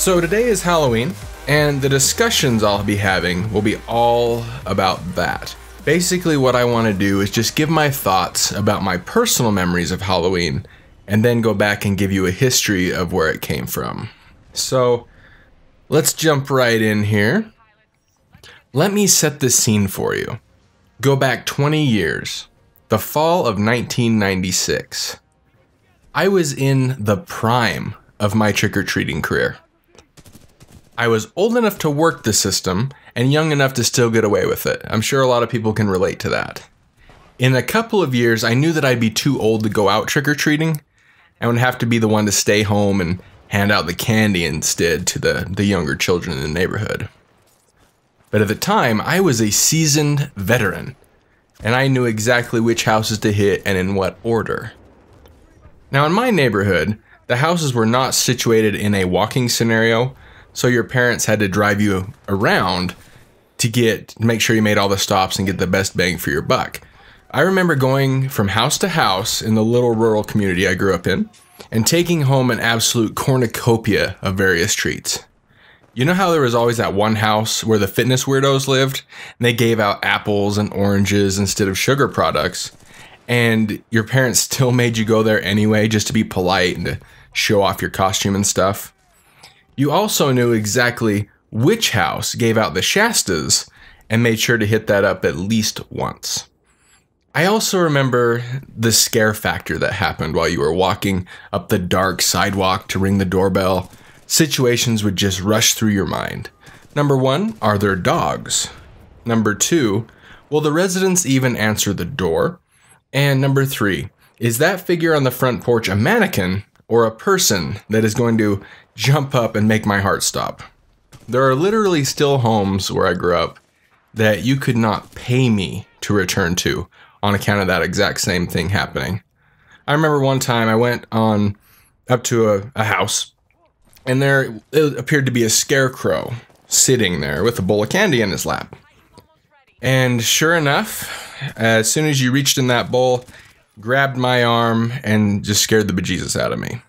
So today is Halloween, and the discussions I'll be having will be all about that. Basically what I want to do is just give my thoughts about my personal memories of Halloween, and then go back and give you a history of where it came from. So let's jump right in here. Let me set the scene for you. Go back 20 years, the fall of 1996. I was in the prime of my trick-or-treating career. I was old enough to work the system and young enough to still get away with it. I'm sure a lot of people can relate to that. In a couple of years, I knew that I'd be too old to go out trick-or-treating and would have to be the one to stay home and hand out the candy instead to the younger children in the neighborhood. But at the time, I was a seasoned veteran, and I knew exactly which houses to hit and in what order. Now in my neighborhood, the houses were not situated in a walking scenario, so your parents had to drive you around to make sure you made all the stops and get the best bang for your buck. I remember going from house to house in the little rural community I grew up in and taking home an absolute cornucopia of various treats. You know how there was always that one house where the fitness weirdos lived and they gave out apples and oranges instead of sugar products, and your parents still made you go there anyway just to be polite and to show off your costume and stuff? You also knew exactly which house gave out the Shastas and made sure to hit that up at least once. I also remember the scare factor that happened while you were walking up the dark sidewalk to ring the doorbell. Situations would just rush through your mind. Number one, are there dogs? Number two, will the residents even answer the door? And number three, is that figure on the front porch a mannequin or a person that is going to jump up and make my heart stop? There are literally still homes where I grew up that you could not pay me to return to on account of that exact same thing happening. I remember one time I went up to a house, and there it appeared to be a scarecrow sitting there with a bowl of candy in his lap. And sure enough, as soon as you reached in that bowl, grabbed my arm and just scared the bejesus out of me.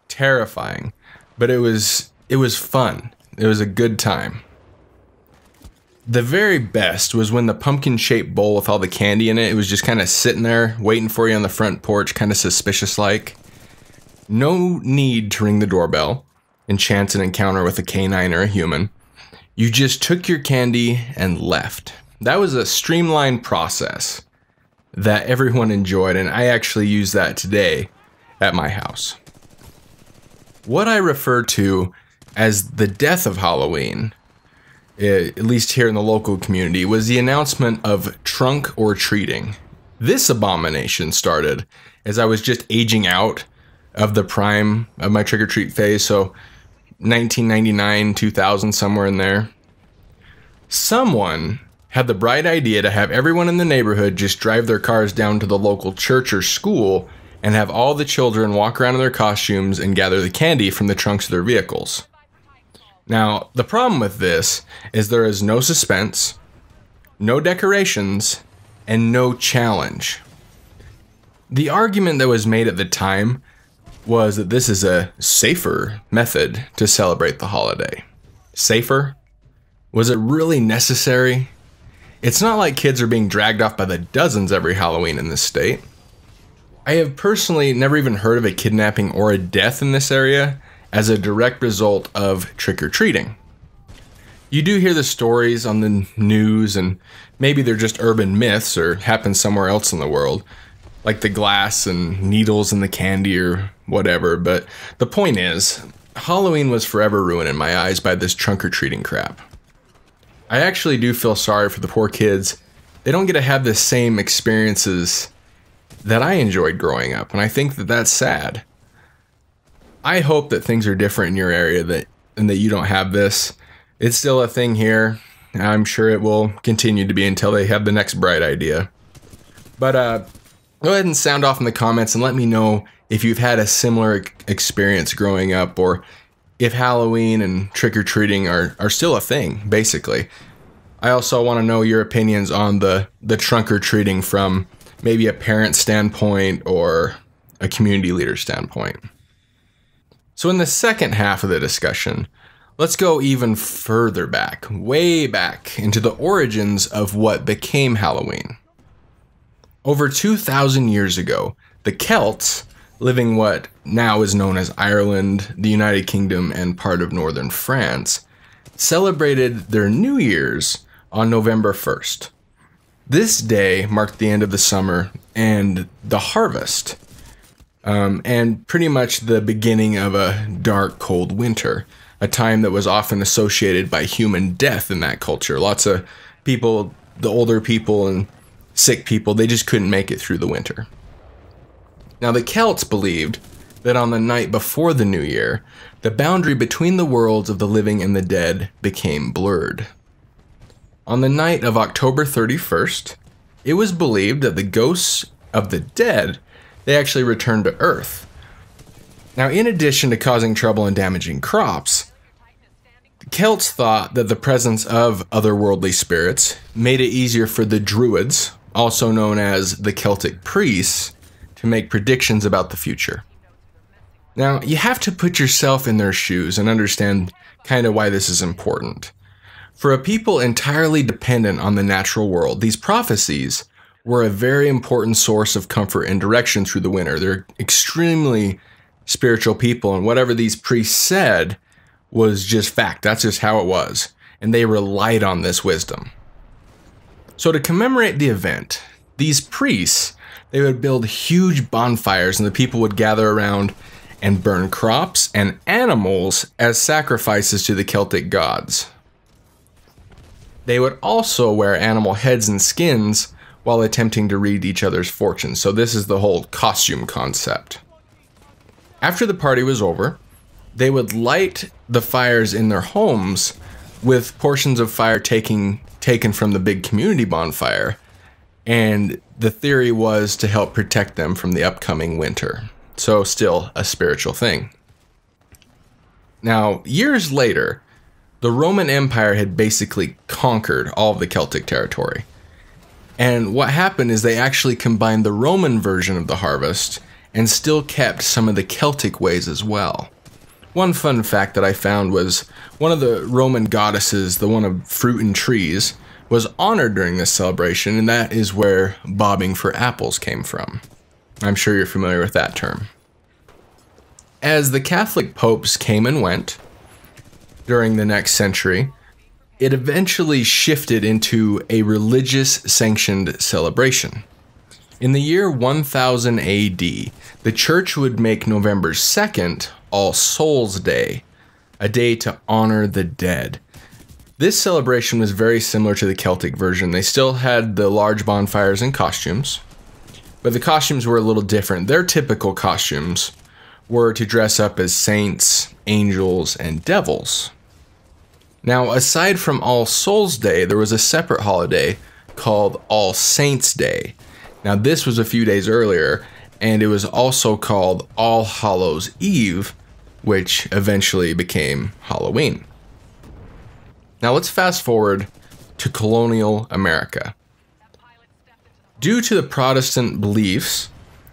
Terrifying, but it was fun. It was a good time. The very best was when the pumpkin-shaped bowl with all the candy in it was just kind of sitting there waiting for you on the front porch, kind of suspicious-like. No need to ring the doorbell and chance an encounter with a canine or a human. You just took your candy and left. That was a streamlined process that everyone enjoyed, and I actually use that today at my house. What I refer to as the death of Halloween, at least here in the local community, was the announcement of trunk or treating. This abomination started as I was just aging out of the prime of my trick-or-treat phase, so 1999, 2000, somewhere in there. Someone had the bright idea to have everyone in the neighborhood just drive their cars down to the local church or school and have all the children walk around in their costumes and gather the candy from the trunks of their vehicles. Now, the problem with this is there is no suspense, no decorations, and no challenge. The argument that was made at the time was that this is a safer method to celebrate the holiday. Safer? Was it really necessary? It's not like kids are being dragged off by the dozens every Halloween in this state. I have personally never even heard of a kidnapping or a death in this area as a direct result of trick-or-treating. You do hear the stories on the news, and maybe they're just urban myths or happen somewhere else in the world, like the glass and needles in the candy or whatever, but the point is, Halloween was forever ruined in my eyes by this trunk-or-treating crap. I actually do feel sorry for the poor kids. They don't get to have the same experiences that I enjoyed growing up, and I think that that's sad. I hope that things are different in your area and that you don't have this. It's still a thing here. I'm sure it will continue to be until they have the next bright idea. But go ahead and sound off in the comments and let me know if you've had a similar experience growing up, or if Halloween and trick-or-treating are still a thing, basically. I also want to know your opinions on the trunk-or-treating from maybe a parent standpoint or a community leader standpoint. So in the second half of the discussion, let's go even further back, way back, into the origins of what became Halloween. Over 2,000 years ago, the Celts, living what now is known as Ireland, the United Kingdom, and part of northern France, celebrated their New Year's on November 1st. This day marked the end of the summer and the harvest, and pretty much the beginning of a dark, cold winter, a time that was often associated by human death in that culture. Lots of people, the older people and sick people, they just couldn't make it through the winter. Now, the Celts believed that on the night before the New Year, the boundary between the worlds of the living and the dead became blurred. On the night of October 31st, it was believed that the ghosts of the dead, they actually returned to Earth. Now, in addition to causing trouble and damaging crops, the Celts thought that the presence of otherworldly spirits made it easier for the Druids, also known as the Celtic priests, to make predictions about the future. Now, you have to put yourself in their shoes and understand kind of why this is important. For a people entirely dependent on the natural world, these prophecies were a very important source of comfort and direction through the winter. They're extremely spiritual people, and whatever these priests said was just fact. That's just how it was. And they relied on this wisdom. So to commemorate the event, these priests, they would build huge bonfires, and the people would gather around and burn crops and animals as sacrifices to the Celtic gods. They would also wear animal heads and skins while attempting to read each other's fortunes. So this is the whole costume concept. After the party was over, they would light the fires in their homes with portions of fire taken from the big community bonfire, and the theory was to help protect them from the upcoming winter. So still a spiritual thing. Now, years later, the Roman Empire had basically conquered all of the Celtic territory. And what happened is they actually combined the Roman version of the harvest and still kept some of the Celtic ways as well. One fun fact that I found was one of the Roman goddesses, the one of fruit and trees, was honored during this celebration, and that is where bobbing for apples came from. I'm sure you're familiar with that term. As the Catholic popes came and went during the next century, it eventually shifted into a religious sanctioned celebration. In the year 1000 AD, the church would make November 2nd All Souls Day, a day to honor the dead. This celebration was very similar to the Celtic version. They still had the large bonfires and costumes, but the costumes were a little different. Their typical costumes were to dress up as saints, angels, and devils. Now, aside from All Souls Day, there was a separate holiday called All Saints Day. Now, this was a few days earlier, and it was also called All Hallows Eve, which eventually became Halloween. Now, let's fast forward to colonial America. Due to the Protestant beliefs,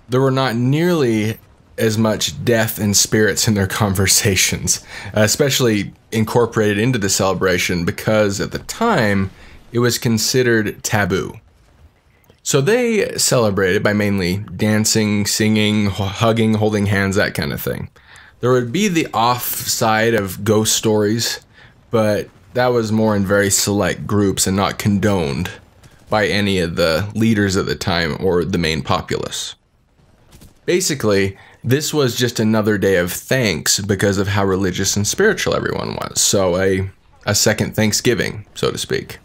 there were not nearly as much death and spirits in their conversations, especially incorporated into the celebration, because at the time it was considered taboo. So they celebrated by mainly dancing, singing, hugging, holding hands, that kind of thing. There would be the off side of ghost stories, but that was more in very select groups and not condoned by any of the leaders at the time or the main populace. Basically, this was just another day of thanks because of how religious and spiritual everyone was. So a second Thanksgiving, so to speak.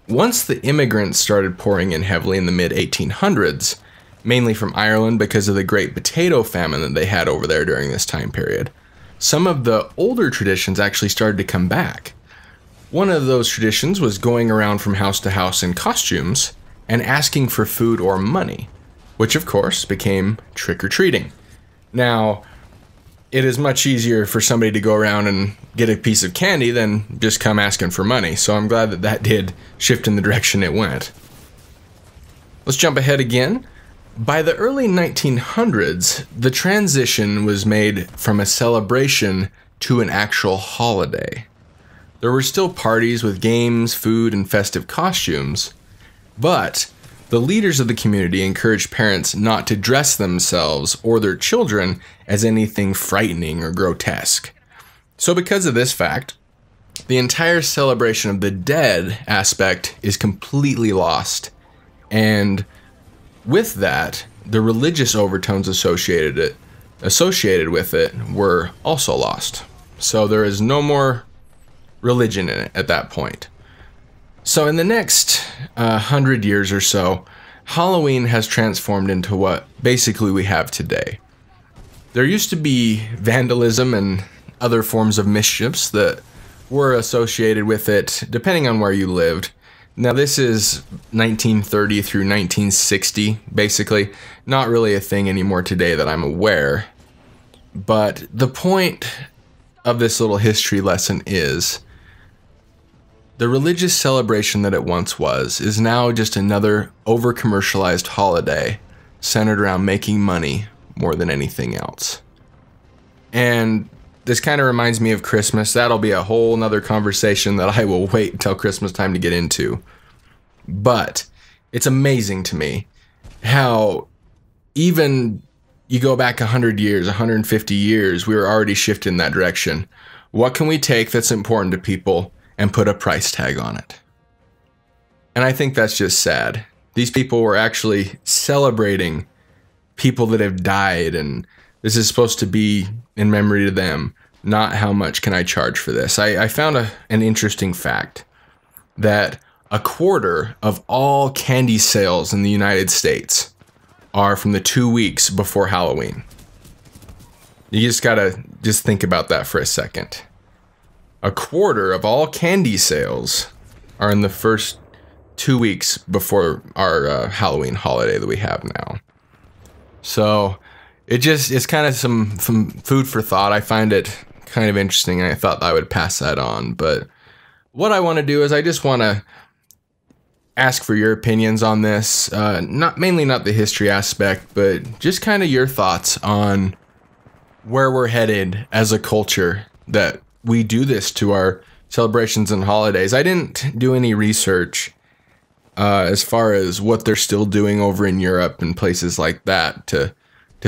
Once the immigrants started pouring in heavily in the mid-1800s, mainly from Ireland because of the great potato famine that they had over there during this time period, some of the older traditions actually started to come back. One of those traditions was going around from house to house in costumes and asking for food or money, which of course became trick-or-treating. Now, it is much easier for somebody to go around and get a piece of candy than just come asking for money, so I'm glad that did shift in the direction it went. Let's jump ahead again. By the early 1900s, the transition was made from a celebration to an actual holiday. There were still parties with games, food, and festive costumes, but the leaders of the community encouraged parents not to dress themselves or their children as anything frightening or grotesque. So because of this fact, the entire celebration of the dead aspect is completely lost, and with that, the religious overtones associated with it were also lost. So there is no more religion in it at that point. So in the next 100 years or so, Halloween has transformed into what basically we have today. There used to be vandalism and other forms of mischiefs that were associated with it, depending on where you lived. Now this is 1930 through 1960, basically. Not really a thing anymore today that I'm aware. But the point of this little history lesson is the religious celebration that it once was is now just another over-commercialized holiday centered around making money more than anything else. And this kind of reminds me of Christmas. That'll be a whole nother conversation that I will wait until Christmas time to get into. But it's amazing to me how even you go back 100 years, 150 years, we were already shifting in that direction. What can we take that's important to people and put a price tag on it? And I think that's just sad. These people were actually celebrating people that have died, and this is supposed to be in memory to them, not how much can I charge for this. I found an interesting fact that a quarter of all candy sales in the United States are from the 2 weeks before Halloween. You just gotta think about that for a second. A quarter of all candy sales are in the first 2 weeks before our Halloween holiday that we have now. So it's kind of some food for thought. I find it kind of interesting, and I thought I would pass that on. But what I want to do is I just want to ask for your opinions on this. Mainly not the history aspect, but just kind of your thoughts on where we're headed as a culture that we do this to our celebrations and holidays. I didn't do any research as far as what they're still doing over in Europe and places like that to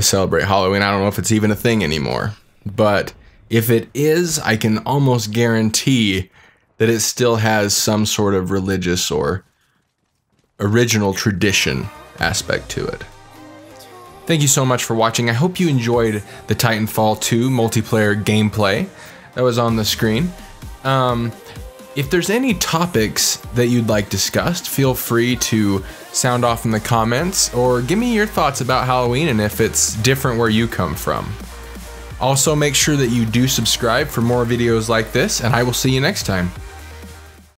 celebrate Halloween. I don't know if it's even a thing anymore. But if it is, I can almost guarantee that it still has some sort of religious or original tradition aspect to it. Thank you so much for watching. I hope you enjoyed the Titanfall 2 multiplayer gameplay that was on the screen. If there's any topics that you'd like discussed, feel free to sound off in the comments or give me your thoughts about Halloween and if it's different where you come from. Also, make sure that you do subscribe for more videos like this, and I will see you next time.